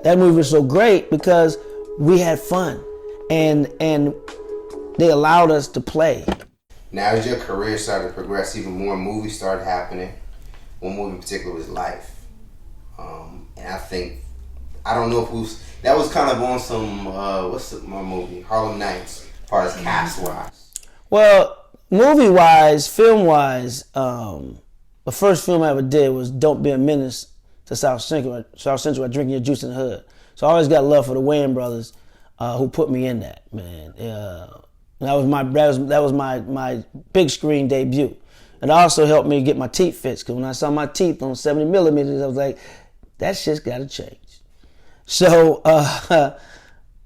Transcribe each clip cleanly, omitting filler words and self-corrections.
that movie was so great because we had fun, and they allowed us to play. Now, as your career started to progress, even more movies started happening. One movie in particular was Life, and I think, I don't know if it was, that was kind of on some what's my movie, Harlem Nights, as far as cast wise. Well, movie wise, film wise, the first film I ever did was Don't Be a Menace to South Central by Drinking Your Juice in the Hood. So I always got love for the Wayans brothers, who put me in that, man. That was my big screen debut. It also helped me get my teeth fixed, because when I saw my teeth on 70 millimeters, I was like, that shit's got to change. So,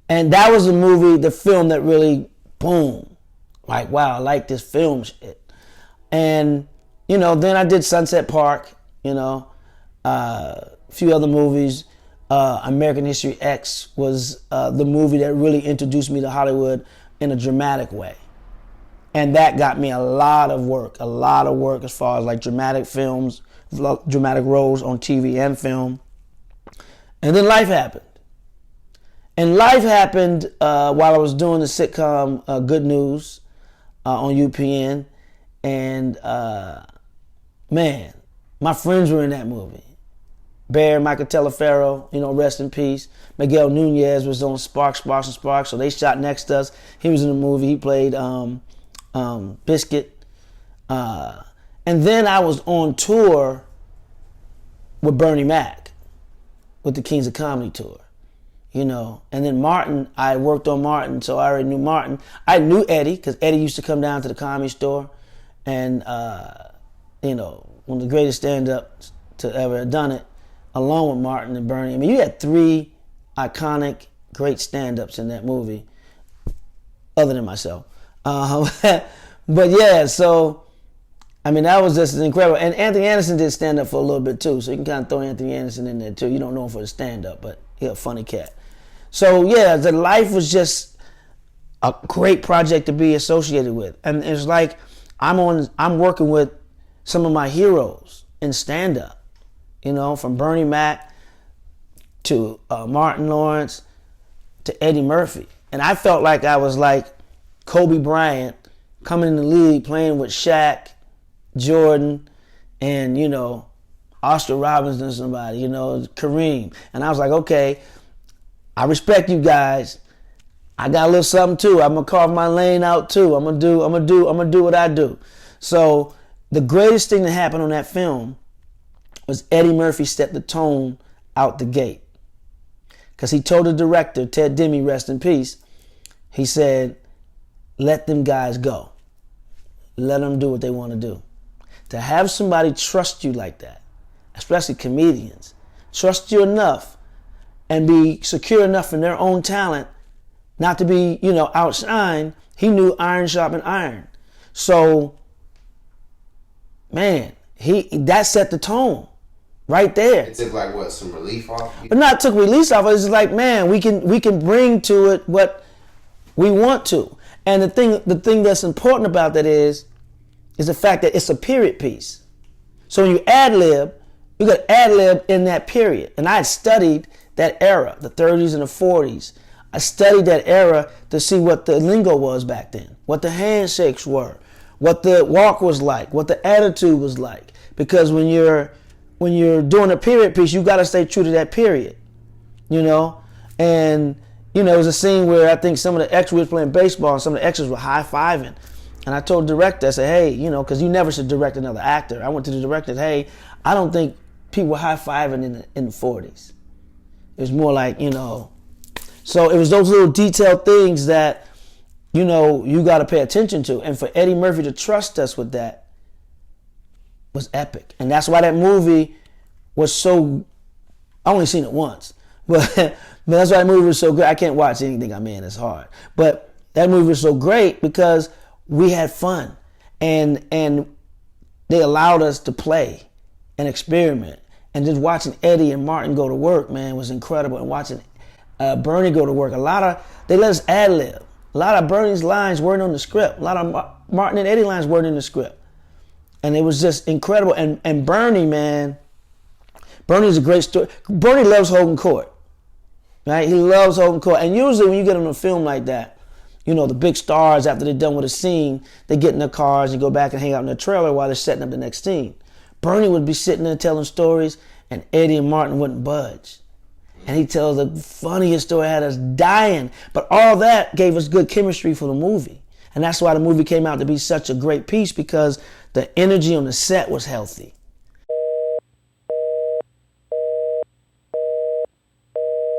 and that was the film that really, boom, like, wow, I like this film shit. And, then I did Sunset Park, a few other movies. American History X was the movie that really introduced me to Hollywood in a dramatic way. And that got me a lot of work as far as like dramatic films, dramatic roles on TV and film. And then life happened. And life happened while I was doing the sitcom Good News on UPN. And man, my friends were in that movie. Bear, Michael Telefero, rest in peace. Miguel Nunez was on Sparks, so they shot next to us. He was in the movie. He played Biscuit. And then I was on tour with Bernie Mac, with the Kings of Comedy tour, And then Martin, I worked on Martin, so I already knew Martin. I knew Eddie, because Eddie used to come down to the Comedy Store, and one of the greatest stand-ups to ever have done it, along with Martin and Bernie. I mean, you had three iconic, great stand-ups in that movie, other than myself. But yeah, so, I mean, that was just incredible. And Anthony Anderson did stand-up for a little bit too, so you can kind of throw Anthony Anderson in there too. You don't know him for the stand-up, but he's a funny cat. So yeah, the Life was just a great project to be associated with. And it's like I'm working with some of my heroes in stand-up. From Bernie Mac to Martin Lawrence to Eddie Murphy. And I felt like I was like Kobe Bryant coming in the league playing with Shaq, Jordan, and, Oscar Robertson or somebody, Kareem. And I was like, okay, I respect you guys. I got a little something too. I'm gonna carve my lane out too. I'm gonna do what I do. So the greatest thing that happened on that film was Eddie Murphy set the tone out the gate. Because he told the director, Ted Demme, rest in peace, he said, let them guys go. Let them do what they want to do. To have somebody trust you like that, especially comedians, trust you enough and be secure enough in their own talent not to be, outshined, he knew iron sharpened iron. So, man, that set the tone. Right there. It took like what, some relief off? But not took release off. It's just like, man, we can bring to it what we want to. And the thing that's important about that is the fact that it's a period piece. So when you ad lib, you got ad lib in that period. And I had studied that era, the 30s and the 40s. I studied that era to see what the lingo was back then, what the handshakes were, what the walk was like, what the attitude was like. Because when you're doing a period piece, you got to stay true to that period, And, it was a scene where I think some of the extras were playing baseball and some of the extras were high-fiving. And I told the director, I said, hey, because you never should direct another actor. I went to the director and said, hey, I don't think people were high-fiving in the 40s. It was more like, So it was those little detailed things that, you got to pay attention to. And for Eddie Murphy to trust us with that was epic. And that's why that movie was so, I only seen it once, but that's why that movie was so good. I can't watch anything I'm in, it's hard. But that movie was so great because we had fun and they allowed us to play and experiment. And just watching Eddie and Martin go to work, man, was incredible. And watching Bernie go to work, they let us ad lib. A lot of Bernie's lines weren't on the script. A lot of Martin and Eddie lines weren't in the script. And it was just incredible. And Bernie, man, Bernie's a great story. Bernie loves holding court. right? He loves holding court. And usually when you get on a film like that, you know, the big stars, after they're done with a scene, they get in their cars and go back and hang out in the trailer while they're setting up the next scene. Bernie would be sitting there telling stories, and Eddie and Martin wouldn't budge. And he tells the funniest story, had us dying. But all that gave us good chemistry for the movie. And that's why the movie came out to be such a great piece, because the energy on the set was healthy.